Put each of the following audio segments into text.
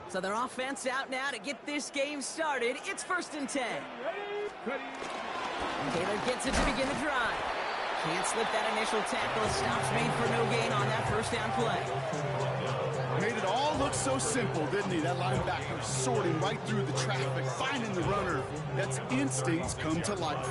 So their offense out now to get this game started. It's 1st and 10. Taylor gets it to begin the drive. Can't slip that initial tackle. Stops made for no gain on that first down play. Made it all look so simple, didn't he? That linebacker sorting right through the traffic, finding the runner. That's instincts come to life.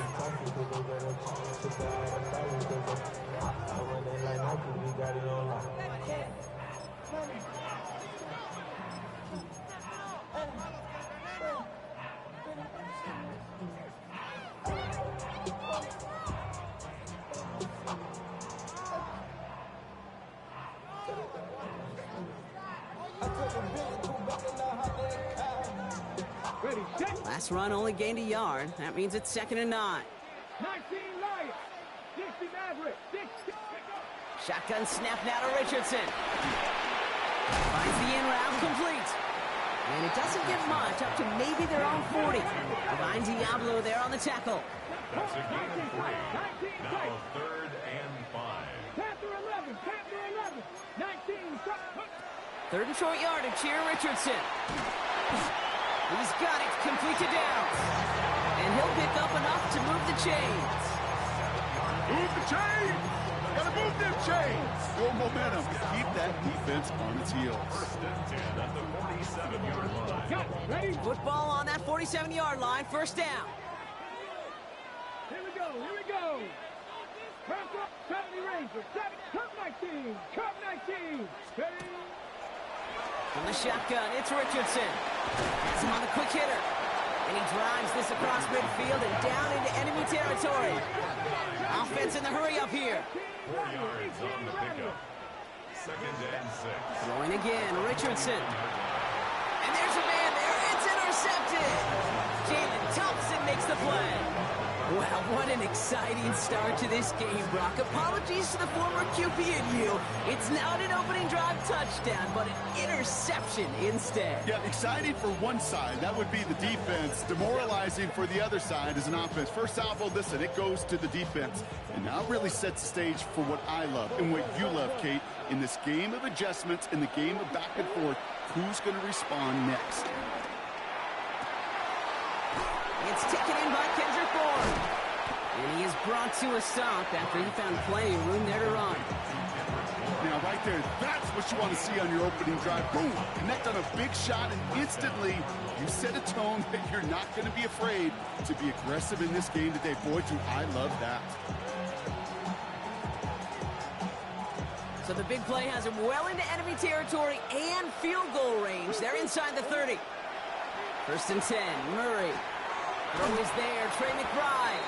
Last run only gained a yard. That means it's 2nd and 9. 19 Lions, 60 Maverick, 60. Shotgun snap now to Richardson. Finds the in route complete. And it doesn't get much, up to maybe their own 40. Divine Diablo there on the tackle. That's a gain of 3. Now 3rd and 5. Panther 11, Panther 11, 19. 3rd and short yardage here, Richardson. He's got it, complete to Downs. And he'll pick up enough to move the chains. Move the chains! Gotta move them chains! Full momentum. Keep that defense on its heels. 1st and 10 at the 47-yard line. Got ready? Football on that 47-yard line, 1st down. Here we go, here we go. Press up, 70 Rangers, 7, Cup 19, Cup 19. Ready? From the shotgun, it's Richardson. Has him on the quick hitter. And he drives this across midfield and down into enemy territory. Offense in the hurry up here. 4 yards on the pickup. 2nd and 6. Throwing again, Richardson. And there's a man there. It's intercepted. Jalen Thompson makes the play. Well, what an exciting start to this game, Brock. Apologies to the former QB in you. It's not an opening drive touchdown, but an interception instead. Yeah, exciting for one side. That would be the defense. Demoralizing for the other side as an offense. First salvo, listen, it goes to the defense. And now it really sets the stage for what I love and what you love, Kate, in this game of adjustments, in the game of back and forth. Who's going to respond next? It's taken in by Kendrick Bourne. And he is brought to a stop after he found plenty of room there to run. Now, right there, that's what you want to see on your opening drive. Boom! Connect on a big shot, and instantly you set a tone that you're not going to be afraid to be aggressive in this game today. Boy, do I love that. So the big play has him well into enemy territory and field goal range. They're inside the 30. 1st and 10, Murray. Throw is there, Trey McBride.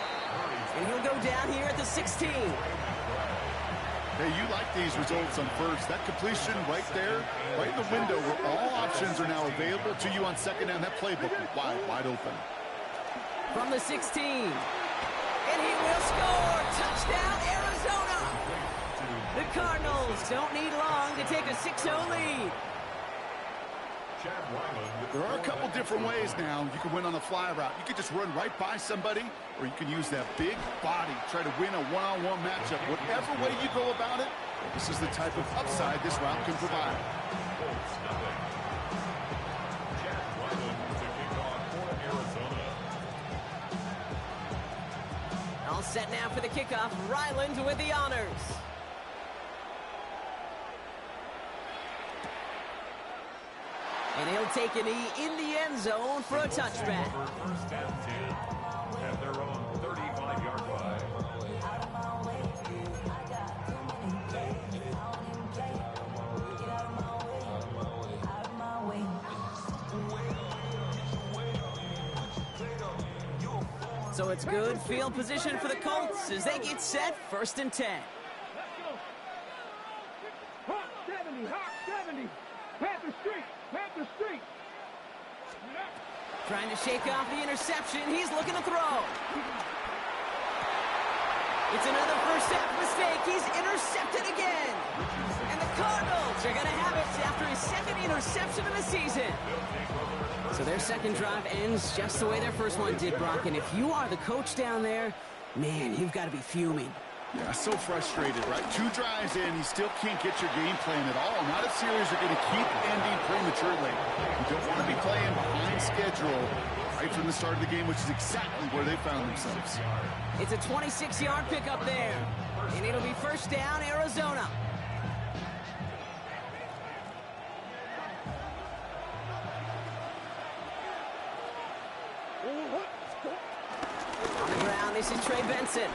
And he'll go down here at the 16. Hey, you like these results on first. That completion right there, right in the window where all options are now available to you on 2nd down. That playbook is wide open. From the 16. And he will score. Touchdown, Arizona. The Cardinals don't need long to take a 6-0 lead. There are a couple different ways now. You can win on the fly route. You can just run right by somebody, or you can use that big body, try to win a one-on-one matchup. Whatever way you go about it, this is the type of upside this route can provide. All set now for the kickoff. Ryland with the honors. And he'll take a knee in the end zone for a touchback. 1st and 10 at their own 35-yard line. So it's good field position for the Colts as they get set. 1st and 10. Let's go. Hawk 70, Hawk 70. Panther Street, Panther Street. Trying to shake off the interception. He's looking to throw. It's another first half mistake. He's intercepted again. And the Cardinals are going to have it after his 2nd interception of the season. So their 2nd drive ends just the way their first one did, Brock. And if you are the coach down there, man, you've got to be fuming. Yeah, so frustrated, right? 2 drives in, you still can't get your game plan at all. Not a series are going to keep ending prematurely. You don't want to be playing behind schedule right from the start of the game, which is exactly where they found themselves. It's a 26-yard pickup there, and it'll be first down, Arizona. On the ground, this is Trey Benson.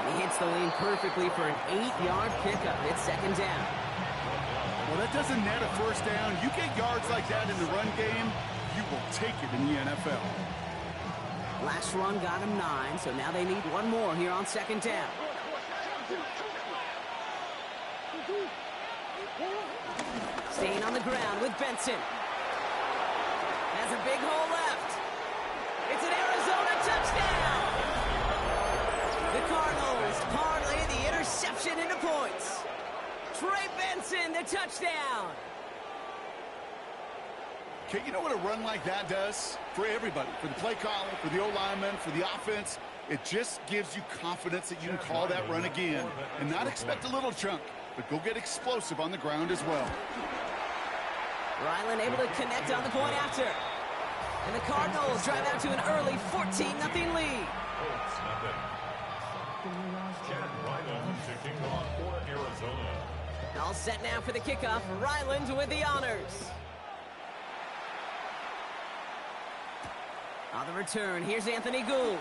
He hits the lane perfectly for an 8-yard pickup. It's second down. Well, that doesn't net a first down. You get yards like that in the run game, you will take it in the NFL. Last run got him 9, so now they need one more here on second down. Staying on the ground with Benson. Has a big hole left. It's an Arizona touchdown. The Cardinals parlay the interception into points. Trey Benson, the touchdown. Okay, you know what a run like that does? For everybody, for the play caller, for the O-lineman, for the offense, it just gives you confidence that you can call that run again and not expect a little chunk, but go get explosive on the ground as well. Ryland able to connect on the point after. And the Cardinals drive out to an early 14-0 lead. All set now for the kickoff. Ryland with the honors. On the return, here's Anthony Gould.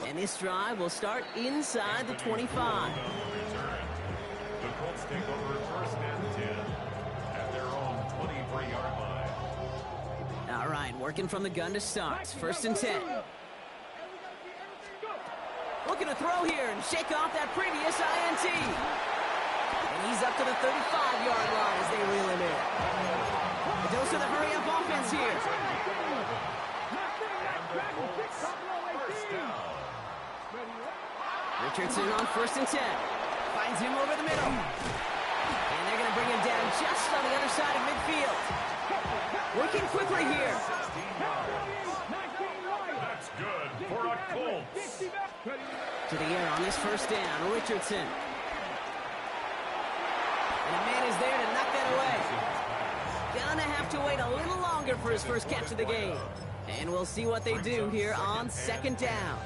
And this drive will start inside the 25. The Colts take over first and 10 at their own 23-yard line. All right, working from the gun to start. First and 10. Looking to throw here and shake off that previous INT. And he's up to the 35-yard line as they reel him in. A dose of the hurry-up offense here. Richardson on first and 10. Finds him over the middle. And they're going to bring him down just on the other side of midfield. Working quickly here. That's good for a Colts. To the air on this first down, Richardson. And a man is there to knock that away. Gonna have to wait a little longer for his first catch of the game. And we'll see what they do here on second down.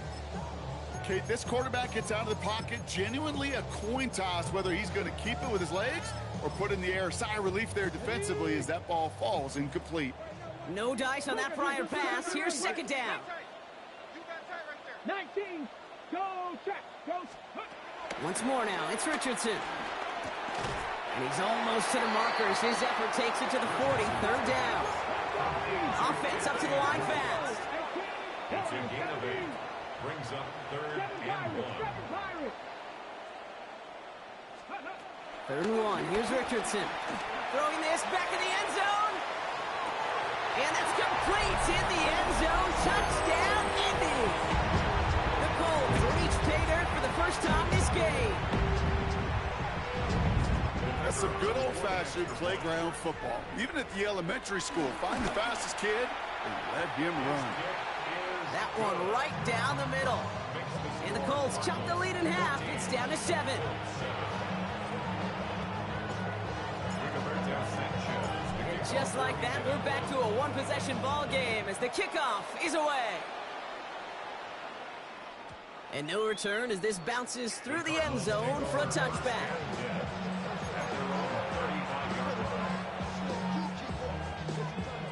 Okay, this quarterback gets out of the pocket, genuinely a coin toss, whether he's going to keep it with his legs or put in the air. Sigh of relief there defensively as that ball falls incomplete. No dice on that prior pass. Here's second down. 19, go check, go. Once more now, it's Richardson. And he's almost to the markers. His effort takes it to the 40, third down. Offense up to the line fast. It's a gain of 8. Brings up third and 1. Third and 1. Here's Richardson. Throwing this back in the end zone. And that's complete in the end zone. Touchdown, Indy. The Colts reach pay dirt for the first time this game. That's some good old-fashioned playground football. Even at the elementary school, find the fastest kid and let him run. That one right down the middle. And the Colts chop the lead in half. It's down to 7. And just like that, we're back to a one-possession ball game as the kickoff is away. And no return as this bounces through the end zone for a touchback.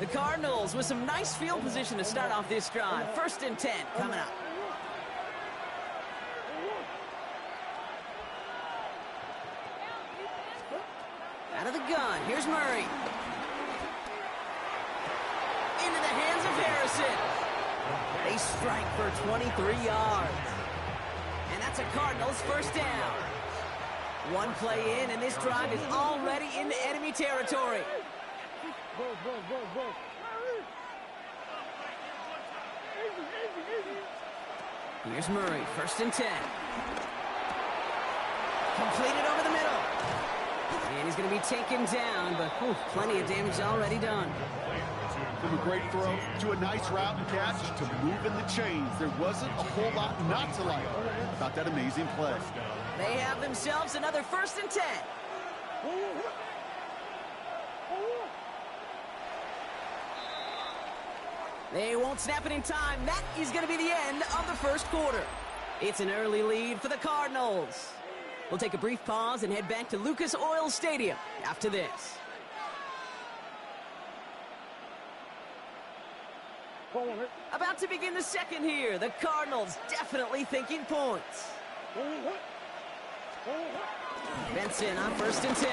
The Cardinals with some nice field position to start off this drive. First and 10 coming up. Out of the gun, here's Murray. Into the hands of Harrison. They strike for 23 yards. And that's a Cardinals first down. One play in, and this drive is already into enemy territory. Here's Murray, first and 10. Completed over the middle. And And he's going to be taken down, but plenty of damage already done. From a great throw to a nice route and catch to moving the chains. There wasn't a whole lot not to like about that amazing play. They have themselves another 1st and 10. They won't snap it in time. That is going to be the end of the first quarter. It's an early lead for the Cardinals. We'll take a brief pause and head back to Lucas Oil Stadium after this. About to begin the second here. The Cardinals definitely thinking points. Benson on 1st and 10.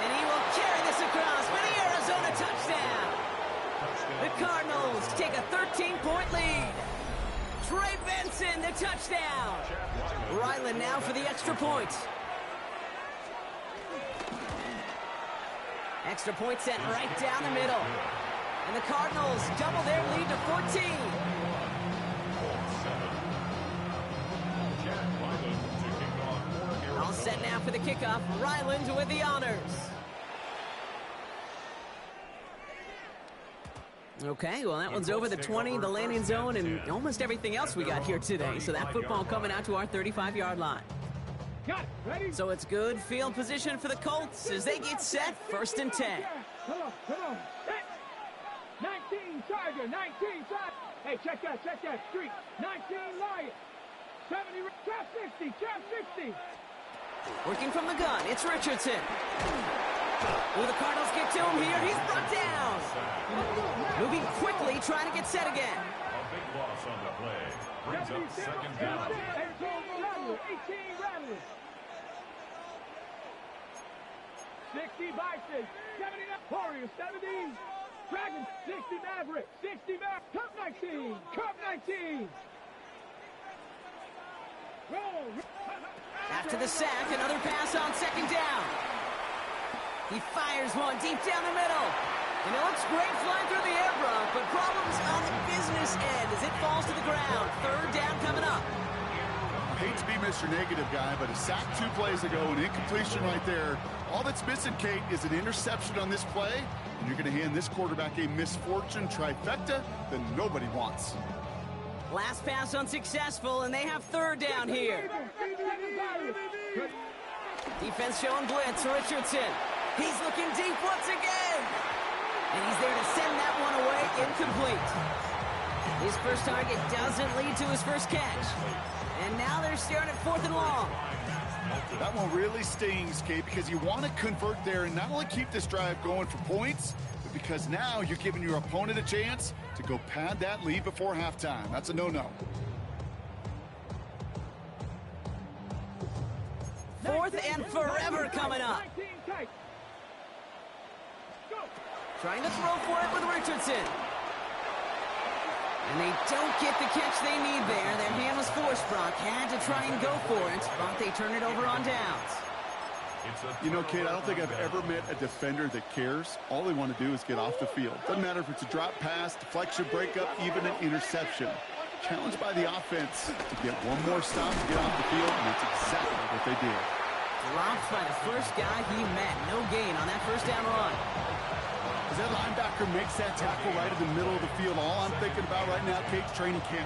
And he will carry this across for the Arizona touchdown. The Cardinals take a 13-point lead. Trey Benson, the touchdown. Ryland now for the extra point. Extra point sent right down the middle. And the Cardinals double their lead to 14. All set now for the kickoff. Ryland with the honors. Okay, well, that one's over the 20, the landing zone, and almost everything else we got here today. So that football coming out to our 35-yard line. So it's good field position for the Colts as they get set, 1st and 10. Come on. 19 Tiger, 19 Tiger. Hey, check that, street. 19 Lion. 70, trap 60, trap 60. Working from the gun, it's Richardson. Will the Cardinals get to him here? He's brought down. Moving quickly, trying to get set again. A big loss on the play. Brings up 2nd down. 18 Rattlers. 60 Bison. 79 Warriors. 70 Dragons. 60 Maverick. 60 Maverick. Cup 19. Cup 19. Roll. After the sack, another pass on 2nd down. He fires one deep down the middle. And it looks great flying through the air, Brock, but problems on the business end as it falls to the ground. 3rd down coming up. I hate to be Mr. Negative guy, but a sack 2 plays ago, an incompletion right there. All that's missing, Kate, is an interception on this play, and you're going to hand this quarterback a misfortune trifecta that nobody wants. Last pass unsuccessful, and they have 3rd down here. Defense showing blitz. Richardson. He's looking deep once again. And he's there to send that one away, incomplete. His first target doesn't lead to his first catch. And now they're staring at 4th and long. That one really stings, Kate, because you want to convert there and not only keep this drive going for points, but because now you're giving your opponent a chance to go pad that lead before halftime. That's a no-no. 4th and forever coming up. Trying to throw for it with Richardson. And they don't get the catch they need there. Their hand was forced, Brock. Had to try and go for it, but they turn it over on downs. You know, kid, I don't think I've ever met a defender that cares. All they want to do is get off the field. Doesn't matter if it's a drop pass, deflection, breakup, even an interception. Challenged by the offense to get one more stop to get off the field, and that's exactly what they did. Dropped by the first guy he met. No gain on that 1st down run. As that linebacker makes that tackle right in the middle of the field, all I'm thinking about right now, Kate's training camp.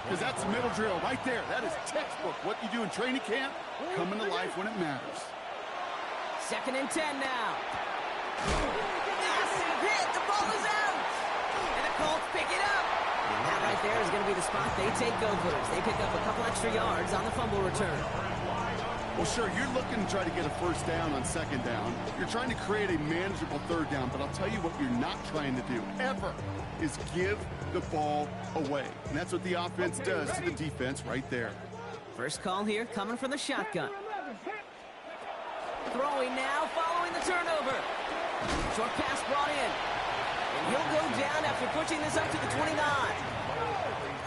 Because that's the middle drill right there. That is textbook. What you do in training camp, coming to life when it matters. 2nd and 10 now. Massive hit. The ball is out. And the Colts pick it up. And that right there is going to be the spot they take over. They pick up a couple extra yards on the fumble return. Well, sure, you're looking to try to get a 1st down on 2nd down. You're trying to create a manageable 3rd down, but I'll tell you what you're not trying to do, ever, is give the ball away. And that's what the offense does to the defense right there. First call here coming from the shotgun. Throwing now, following the turnover. Short pass brought in. And he'll go down after pushing this up to the 29.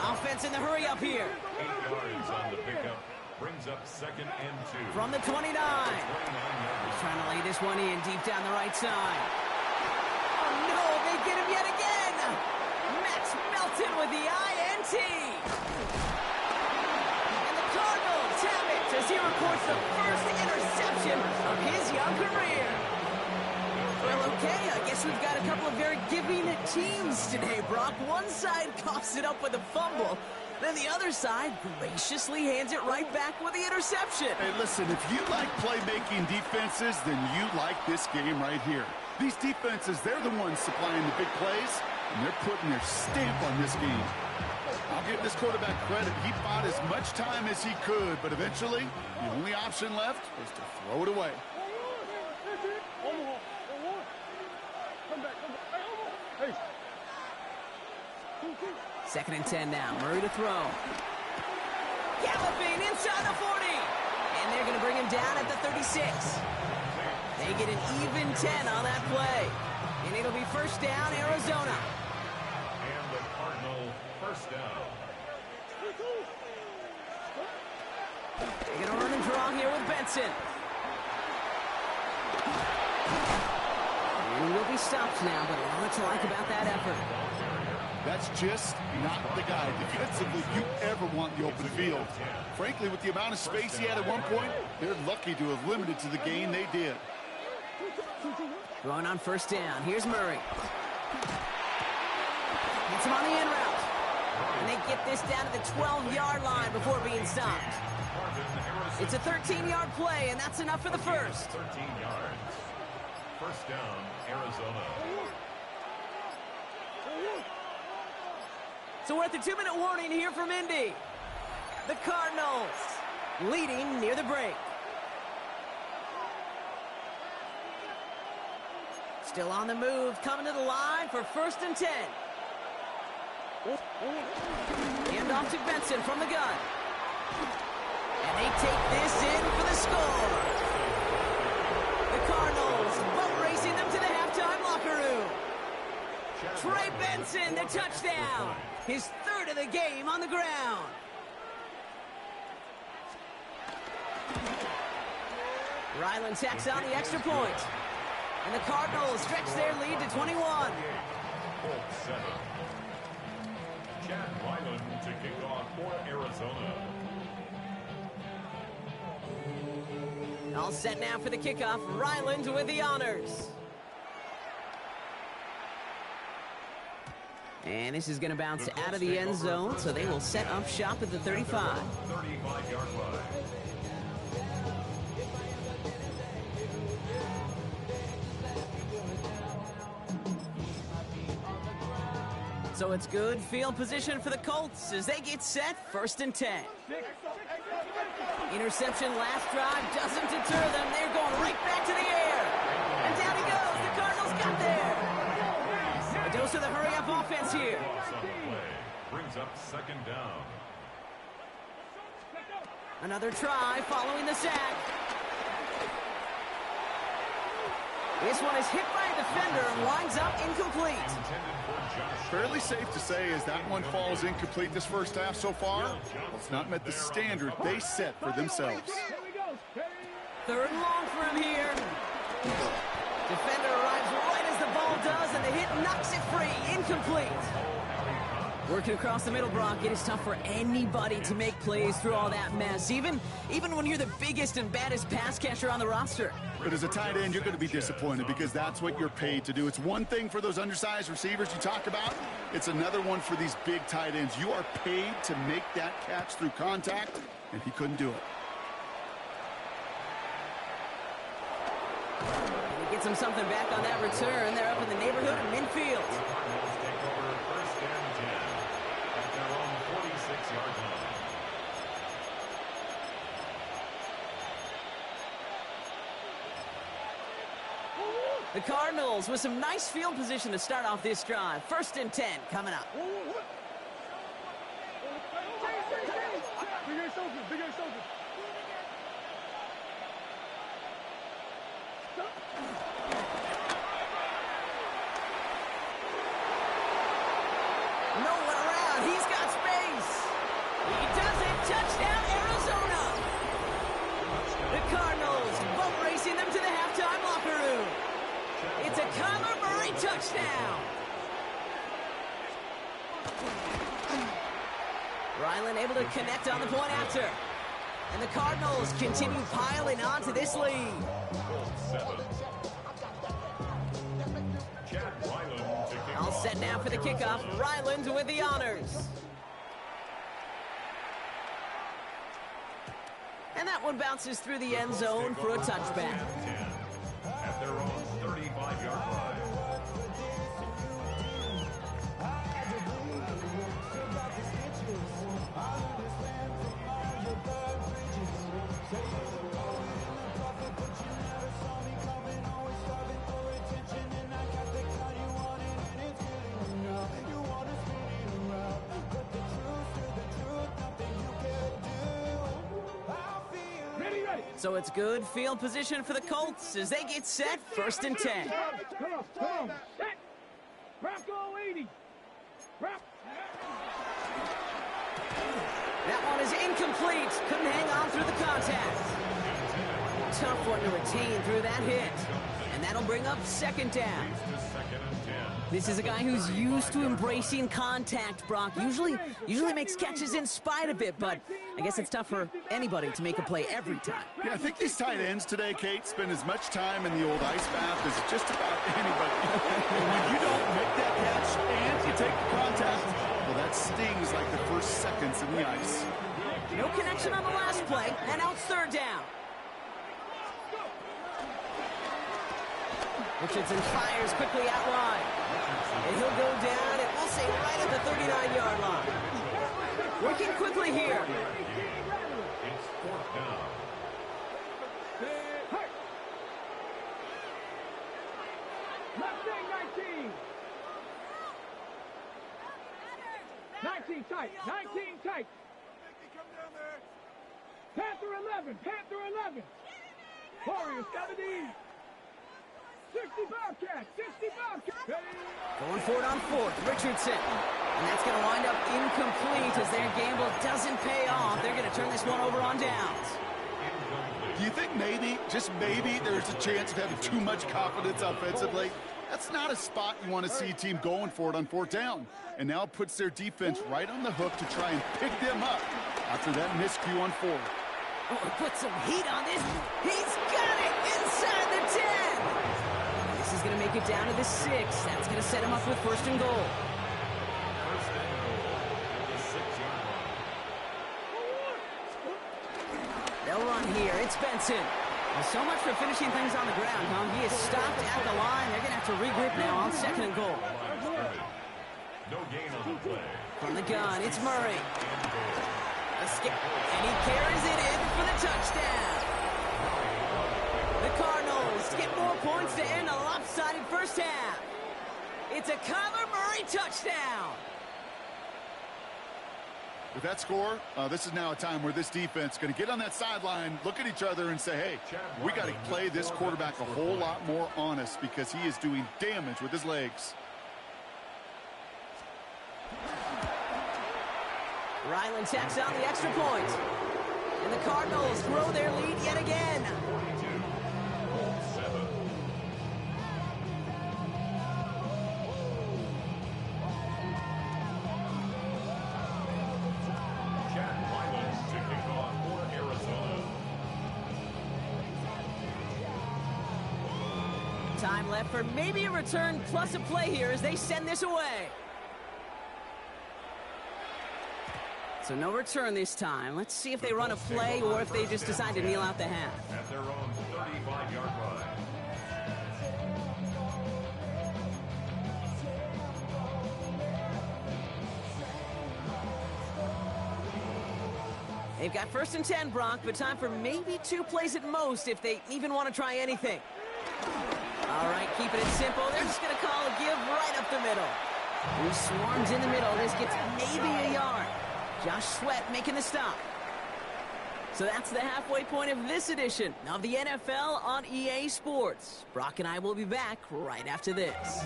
Offense in the hurry up here. 8 yards on the pickup. Brings up 2nd and 2. From the 29. He's trying to lay this one in deep down the right side. Oh, no, they get him yet again. Max Melton with the INT. And the Cardinals have it. Sports as he reports the first interception of his young career. Well, okay, I guess we've got a couple of very giving teams today, Brock. One side coughs it up with a fumble, then the other side graciously hands it right back with the interception. Hey, listen, if you like playmaking defenses, then you like this game right here. These defenses, they're the ones supplying the big plays, and they're putting their stamp on this game. I'll give this quarterback credit. He bought as much time as he could, but eventually, the only option left was to throw it away. Second and 10 now. Murray to throw. Galloping inside the 40. And they're going to bring him down at the 36. They get an even 10 on that play. And it'll be first down, Arizona. And the Cardinal first down. They're going to run and draw here with Benson. And we'll be stopped now, but a lot to like about that effort. That's just not the guy defensively you ever want in the open field. Frankly, with the amount of space he had at one point, they're lucky to have limited to the gain they did. Going on first down. Here's Murray. Gets him on the in route. And they get this down to the 12-yard line before being stopped. It's a 13-yard play, and that's enough for the first. 13 yards. First down, Arizona. So we're at the 2-minute warning here from Indy. The Cardinals leading near the break. Still on the move, coming to the line for first and 10. Hand off to Benson from the gun. And they take this in for the score. The Cardinals boat racing them to the halftime locker room. Trey Benson, the touchdown. His third of the game on the ground. Ryland tacks on the extra point. And the Cardinals stretch their lead to 21. Colts 7. Chad Ryland to kick off for Arizona. All set now for the kickoff. Ryland with the honors. And this is going to bounce out of the end zone, so they will set up shop at the 35. 35-yard line. So it's good field position for the Colts as they get set, first and 10. Interception last drive doesn't deter them. They're going right back to the air. And down he goes. The Cardinals got there. A dose of the hurry-up offense here. Loss on the play. Brings up second down. Another try following the sack. This one is hit by a defender and winds up incomplete. Fairly safe to say as that one falls incomplete this first half so far. Well, it's not met the standard they set for themselves. Third and long for him here. Defender arrives right as the ball does, and the hit knocks it free. Incomplete. Working across the middle, Brock, it is tough for anybody to make plays through all that mess, even when you're the biggest and baddest pass catcher on the roster. But as a tight end, you're going to be disappointed because that's what you're paid to do. It's one thing for those undersized receivers you talk about. It's another one for these big tight ends. You are paid to make that catch through contact, and he couldn't do it. And he gets him something back on that return. They're up in the neighborhood of midfield. Cardinals take over first and 10 at their own 46-yard line. The Cardinals with some nice field position to start off this drive. First and 10 coming up. No one around. He's got space. He does it. Touchdown, Arizona. The Cardinals boat racing them to the halftime locker room. It's a Kyler Murray touchdown. Ryland able to connect on the point after. And the Cardinals continue piling onto this lead. Colts 7. Chad Ryland to kick All off set now for the Arizona. kickoff. Ryland with the honors. And that one bounces through the end zone for a touchback. At their own 35-yard line. So it's good field position for the Colts as they get set 1st and 10. Come on. Set. Bronco 80. That one is incomplete. Couldn't hang on through the contact. Tough one to retain through that hit. And that'll bring up 2nd down. To 2nd and 10. This is a guy who's used to embracing contact, Brock. Usually makes catches in spite of it, but I guess it's tough for anybody to make a play every time. Yeah, I think these tight ends today, Kate, spend as much time in the old ice bath as just about anybody. When you don't make that catch and you take the contact, well, that stings like the first seconds in the ice. No connection on the last play, and now it's 3rd down. Richardson fires quickly out wide. And he'll go down, and we'll say right at the 39-yard line. Working quickly here. It's 4th down. Left wing 19. 19 tight. 19 tight. Panther 11. Panther 11. Warriors got the D. 60 Bobcats. 60 Bobcats. Going for it on 4th, Richardson. And that's going to wind up incomplete as their gamble doesn't pay off. They're going to turn this one over on downs. Do you think maybe, just maybe, there's a chance of having too much confidence offensively? That's not a spot you want to see a team going for it on 4th down. And now it puts their defense right on the hook to try and pick them up after that miscue on 4. Oh, put some heat on this. He's got it inside the 10. This is going to make it down to the 6. That's going to set him up with 1st and goal. 1st and goal at the 6-yard line. They'll run here. It's Benson. Well, so much for finishing things on the ground, huh? He is stopped at the line. They're going to have to regroup now on 2nd and goal. No gain on the play. From the gun, it's Murray. A skip, and he carries it in for the touchdown. The Cardinals get more points to end a lopsided first half. It's a Kyler Murray touchdown. With that score, this is now a time where this defense is going to get on that sideline, look at each other and say, hey, we got to play this quarterback a whole lot more honest because he is doing damage with his legs. Ryland tacks on the extra point. And the Cardinals grow their lead yet again. 42. Colts 7. Chad Ryland to kick off for Arizona. Time left for maybe a return plus a play here as they send this away. So no return this time. Let's see if they run a play or if they just decide to kneel out the half. At their own 35-yard line. They've got 1st and 10, Brock, but time for maybe 2 plays at most if they even want to try anything. All right, keeping it simple. They're just going to call a give right up the middle. Who swarms in the middle. This gets maybe a yard. Josh Sweat making the stop. So that's the halfway point of this edition of the NFL on EA Sports. Brock and I will be back right after this.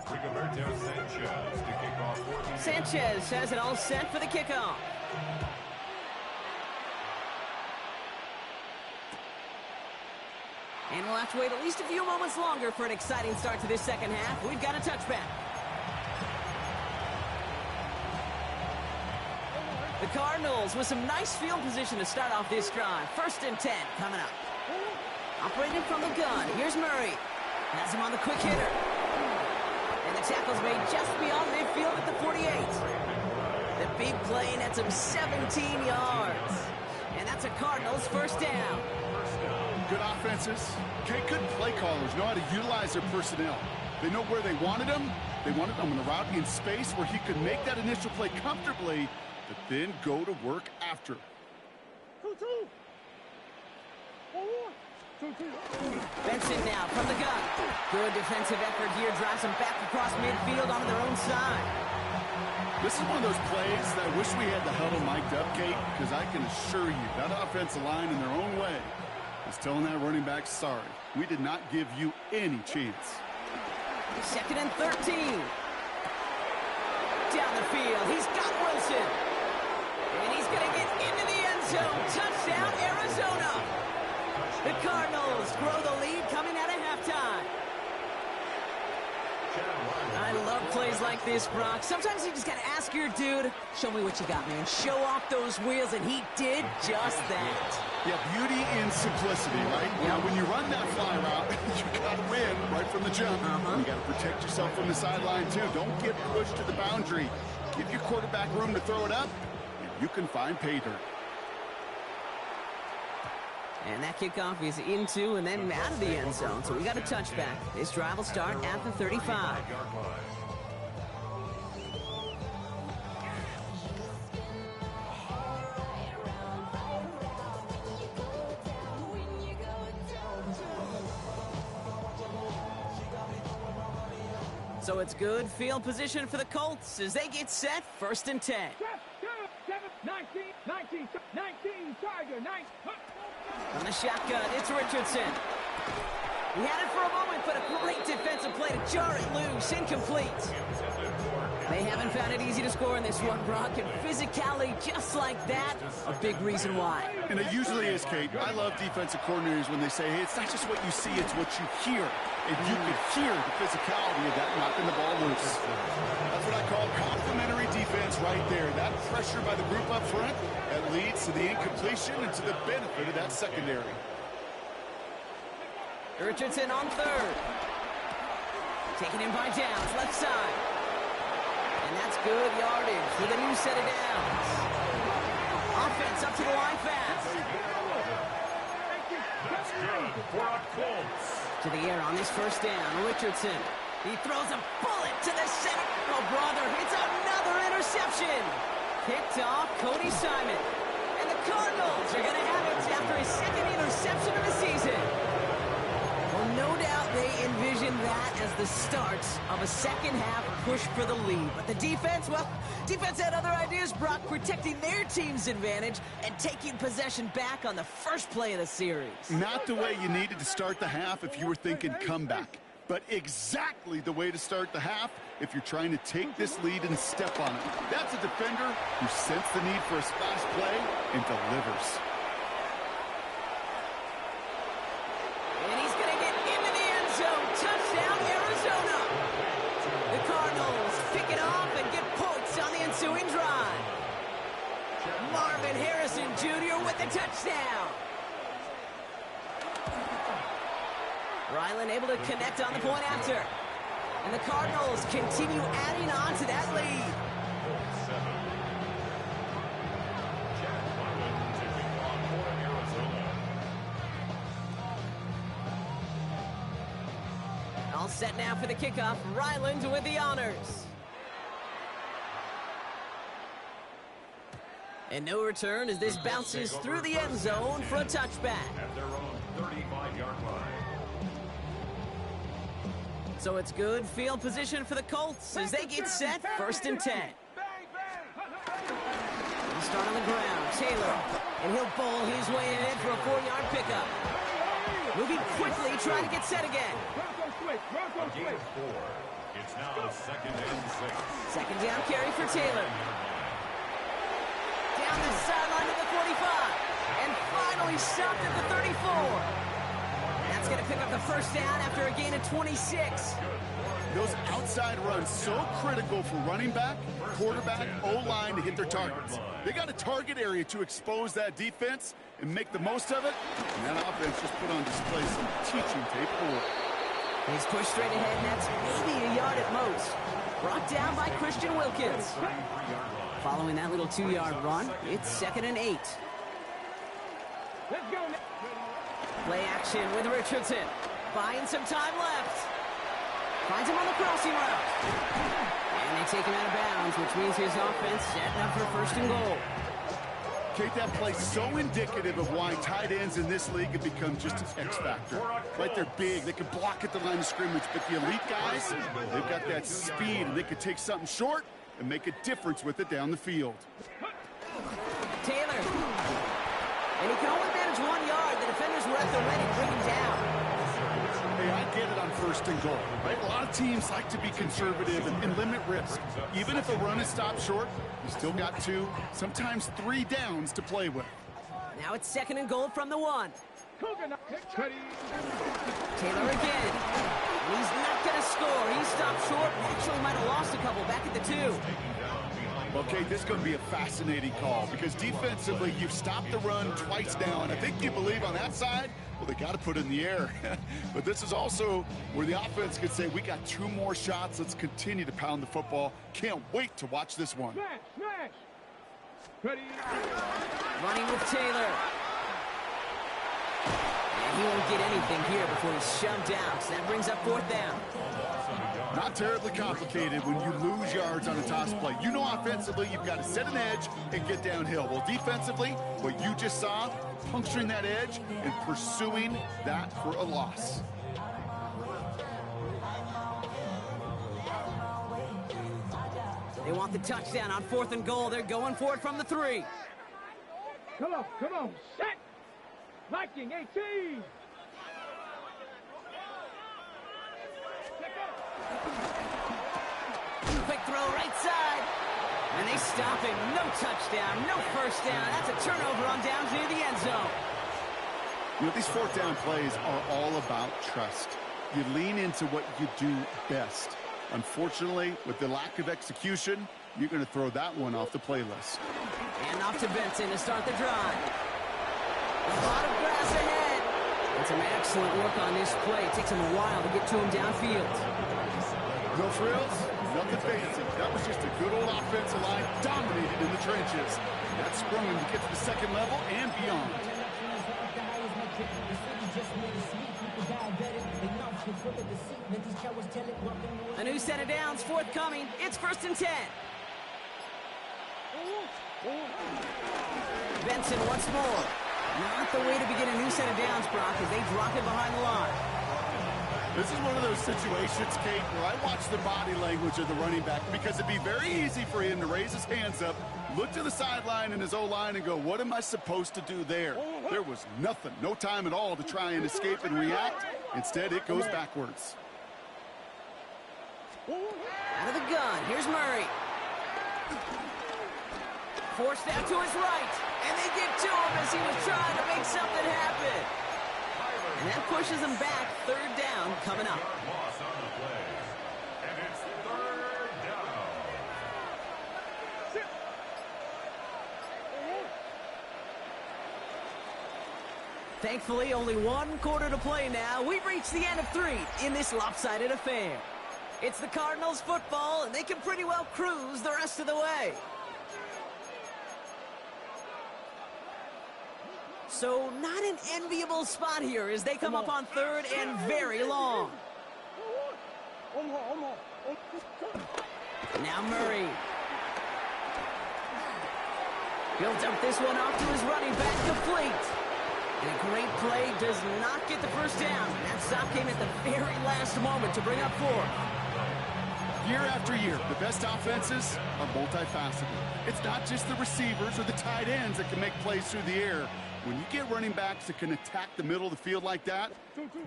Rigoberto Sanchez to kick off for EA. Sanchez has it all set for the kickoff. And we'll have to wait at least a few moments longer for an exciting start to this second half. We've got a touchback. The Cardinals with some nice field position to start off this drive. 1st and 10 coming up. Operating from the gun. Here's Murray. Has him on the quick hitter. And the tackle's made just beyond midfield at the 48. The big play nets him 17 yards. And that's a Cardinals 1st down. Good offenses. Okay, good play callers know how to utilize their personnel. They know where they wanted him. They wanted him in a route in space where he could make that initial play comfortably, but then go to work after. 2-2. 2-2. Benson now from the gun. Good defensive effort here. Drives them back across midfield onto their own side. This is one of those plays that I wish we had the huddle mic'd up, Kate, because I can assure you that offensive line in their own way is telling that running back, sorry, we did not give you any chance. 2nd and 13. Down the field. He's got Wilson. And he's going to get into the end zone. Touchdown, Arizona. The Cardinals grow the lead coming out of halftime. I love plays like this, Brock. Sometimes you just got to ask your dude, show me what you got, man. Show off those wheels, and he did just that. Yeah, beauty in simplicity, right? Now, when you run that fly route, you got to win right from the jump. You got to protect yourself from the sideline, too. Don't get pushed to the boundary. Give your quarterback room to throw it up, and you can find pay dirt. And that kickoff is into and then out of the end zone. So we got a touchback. This drive will start at the 35. So it's good field position for the Colts as they get set. 1st and 10. 19, Tiger, 9. On the shotgun, it's Richardson. He had it for a moment, but a great defensive play to jar it loose. Incomplete. They haven't found it easy to score in this one, Brock, and physicality just like that, a big reason why. And it usually is, Kate. I love defensive coordinators when they say, hey, it's not just what you see, it's what you hear. And you can hear the physicality of that knocking the ball loose. That's what I call complimentary defense right there. That pressure by the group up front, that leads to the incompletion and to the benefit of that secondary. Richardson on 3rd. Taken in by Downs, left side. And that's good yardage with a new set of downs. Offense up to the line fast. That's good for a Colts. To the air on this 1st down, Richardson. He throws a bullet to the center. Oh, brother, it's another interception. Picked off Cody Simon. And the Cardinals are going to have it after his 2nd interception of the season. Well, no doubt they envisioned that as the start of a second-half push for the lead. But the defense, well, defense had other ideas, Brock, protecting their team's advantage and taking possession back on the first play of the series. Not the way you needed to start the half if you were thinking comeback, but exactly the way to start the half if you're trying to take this lead and step on it. That's a defender who sensed the need for a splash play and delivers. And he's going to get into the end zone. Touchdown, Arizona. The Cardinals pick it off and get points on the ensuing drive. Marvin Harrison Jr. with the touchdown. Ryland able to connect on the point after. And the Cardinals continue adding on to that lead. All set now for the kickoff. Ryland with the honors. And no return as this bounces through the end zone for a touchback. At their own 35-yard line. So it's good field position for the Colts as they get set. 1st and 10. He'll start on the ground. Taylor. And he'll bowl his way in for a 4-yard pickup. Moving quickly, trying to get set again. Bronco switch. It's now 2nd and 6. Second down carry for Taylor. Down the sideline to the 45. And finally stopped at the 34. That's going to pick up the 1st down after a gain of 26. Those outside runs so critical for running back, quarterback, O-line to hit their targets. They got a target area to expose that defense and make the most of it. And that offense just put on display some teaching tape for it. He's pushed straight ahead, and that's maybe a yard at most. Brought down by Christian Wilkins. Following that little 2-yard run, it's 2nd and 8. Let's go. Play action with Richardson. Buying some time left. Finds him on the crossing route. And they take him out of bounds, which means his offense setting up for 1st and goal. Kate, that play's so indicative of why tight ends in this league have become just an X factor. Right, they're big, they can block at the line of scrimmage, but the elite guys, they've got that speed, and they can take something short and make a difference with it down the field. Taylor. And he can only manage 1 yard. The defenders were at the ready to bring him down. Hey, I get it on 1st and goal, right? A lot of teams like to be conservative and limit risk. Even if a run is stopped short, you still got 2, sometimes 3 downs to play with. Now it's 2nd and goal from the 1. Taylor again. He's not going to score. He stopped short. Actually might have lost a couple back at the 2. Okay, this is going to be a fascinating call because defensively, you've stopped the run twice now, and I think you believe on that side, well, they got to put it in the air. But this is also where the offense could say, we got 2 more shots. Let's continue to pound the football. Can't wait to watch this one. Smash, smash. Ready. Running with Taylor. And he won't get anything here before he's shoved out. So that brings up 4th down. Not terribly complicated when you lose yards on a toss play. You know offensively you've got to set an edge and get downhill. Well, defensively, what you just saw, puncturing that edge and pursuing that for a loss. They want the touchdown on 4th and goal. They're going for it from the 3. Come on. Set. Viking 18. Quick throw right side. And they stop him. No touchdown, no 1st down. That's a turnover on downs near the end zone. You know, these 4th down plays are all about trust. You lean into what you do best. Unfortunately, with the lack of execution, you're going to throw that one off the playlist. And off to Benson to start the drive. A lot of grass ahead. And some excellent work on this play. It takes him a while to get to him downfield. No frills, nothing fancy. That was just a good old offensive line dominated in the trenches. That sprung him to get to the 2nd level and beyond. A new set of downs forthcoming. It's 1st and 10. Benson once more. Not the way to begin a new set of downs, Brock, as they drop him behind the line. This is one of those situations, Kate, where I watch the body language of the running back because it'd be very easy for him to raise his hands up, look to the sideline in his O-line and go, what am I supposed to do there? There was nothing, no time at all to try and escape and react. Instead, it goes backwards. Out of the gun, here's Murray. Forced out to his right, and they get to him as he was trying to make something happen. And that pushes him back. 3rd down coming up. Loss on the play. And it's 3rd down. Thankfully, only 1 quarter to play now. We've reached the end of 3 in this lopsided affair. It's the Cardinals football, and they can pretty well cruise the rest of the way. So not an enviable spot here as they come up on 3rd and very long. Now Murray. Built up this one off to his running back, complete. And a great play does not get the 1st down. That stop came at the very last moment to bring up 4th. Year after year, the best offenses are multifaceted. It's not just the receivers or the tight ends that can make plays through the air. When you get running backs that can attack the middle of the field like that,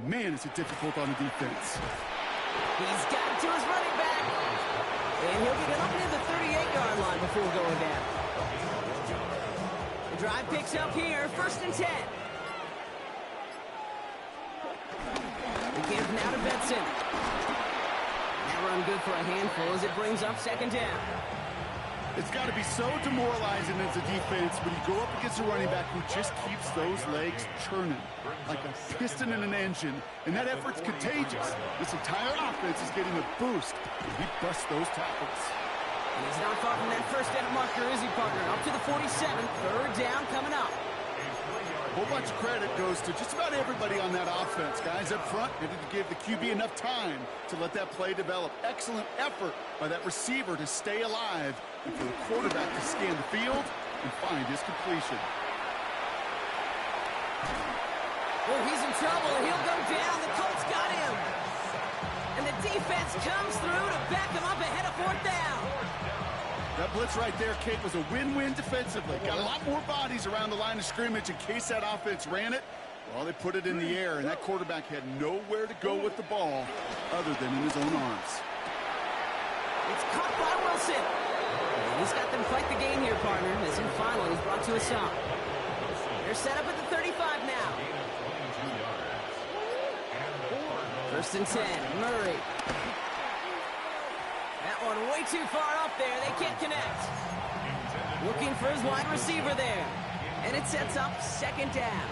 man, is it difficult on the defense. He's got it to his running back. And he'll get it up near the 38-yard line before going down. The drive picks up here, 1st and 10. The give now to Benson. That run good for a handful as it brings up second down. It's got to be so demoralizing as a defense when you go up against a running back who just keeps those legs churning like a piston in an engine, and that effort's contagious. This entire offense is getting a boost when he busts those tackles. And he's not far from that first down marker, is he, partner? Up to the 47, third down coming up. A whole bunch of credit goes to just about everybody on that offense. Guys up front needed to give the QB enough time to let that play develop. Excellent effort by that receiver to stay alive and for the quarterback to scan the field and find his completion. Oh, he's in trouble. He'll go down. The Colts got him. And the defense comes through to back him up ahead of fourth down. That blitz right there, Kate, was a win-win defensively. Got a lot more bodies around the line of scrimmage in case that offense ran it. Well, they put it in the air, and that quarterback had nowhere to go with the ball other than in his own arms. It's caught by Wilson. And he's got them fight the game here, partner, as he finally is brought to a stop. They're set up at the 35 now. First and 10, Murray. That one way too far up there. They can't connect. Looking for his wide receiver there. And it sets up second down.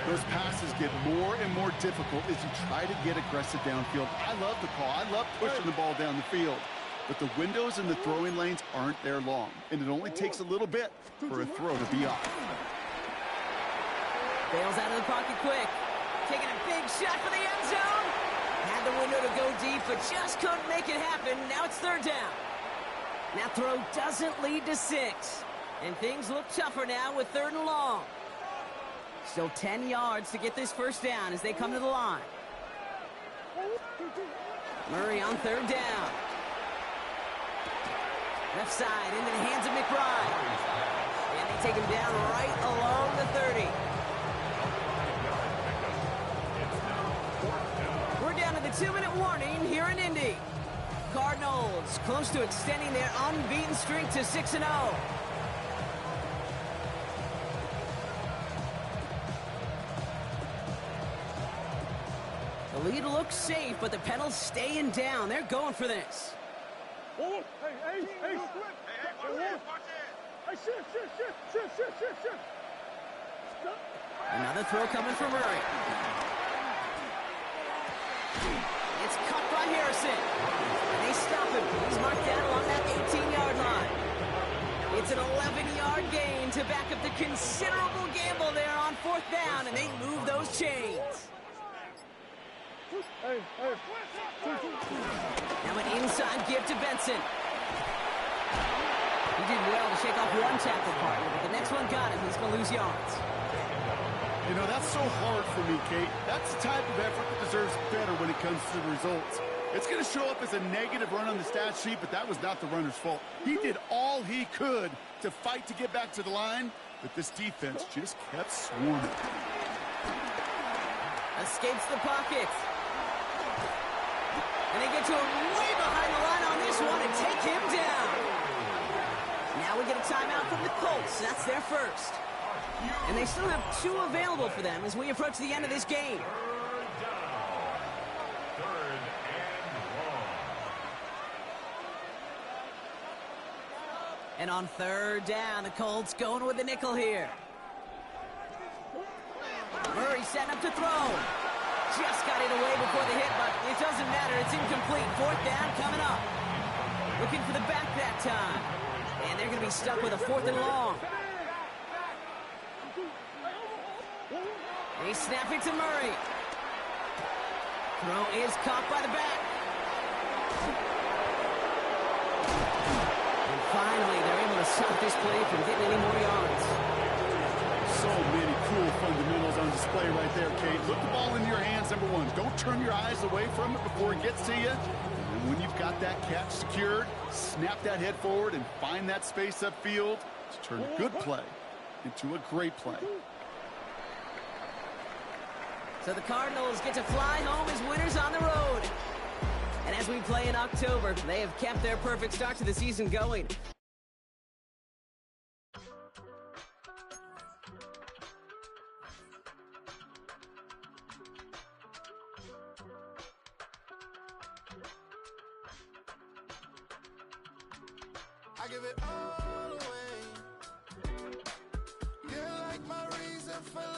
Those passes get more and more difficult as you try to get aggressive downfield. I love the call. I love pushing the ball down the field. But the windows in the throwing lanes aren't there long. And it only takes a little bit for a throw to be off. Bails out of the pocket quick. Taking a big shot for the end zone. Had the window to go deep, but just couldn't make it happen. Now it's third down. That throw doesn't lead to 6. And things look tougher now with third and long. Still 10 yards to get this first down as they come to the line. Murray on third down. Left side into the hands of McBride. And they take him down right along the 30. We're down to the 2-minute warning here in Indy. Cardinals close to extending their unbeaten streak to 6-0. The lead looks safe, but the pedals staying down. They're going for this. Hey, shift. Another throw coming from Murray. It's caught by Harrison. And they stop him. He's marked down along that 18-yard line. It's an 11-yard gain to back up the considerable gamble there on fourth down, and they move those chains. Now an inside give to Benson. He did well to shake off one tackle partner, but the next one got him. He's going to lose yards. You know, that's so hard for me, Kate. That's the type of effort that deserves better when it comes to the results. It's going to show up as a negative run on the stat sheet, but that was not the runner's fault. He did all he could to fight to get back to the line, but this defense just kept swarming. Escapes the pocket. And they get to him way behind the line on this one and take him down. Now we get a timeout from the Colts. That's their first. And they still have 2 available for them as we approach the end of this game. Third And on third down, the Colts going with the nickel here. Murray setting up to throw. Just got it away before the hit, but it doesn't matter. It's incomplete. Fourth down coming up. Looking for the back that time. And they're going to be stuck with a fourth and long. They snap it to Murray. Throw is caught by the back. And finally, they're able to stop this play from getting any more yards. So many cool fundamentals on display right there, Kate. Look the ball in your hands, number one. Don't turn your eyes away from it before it gets to you. And when you've got that catch secured, snap that head forward and find that space upfield to turn a good play into a great play. So the Cardinals get to fly home as winners on the road. And as we play in October, they have kept their perfect start to the season going. I give it all away. You're like my reason for life.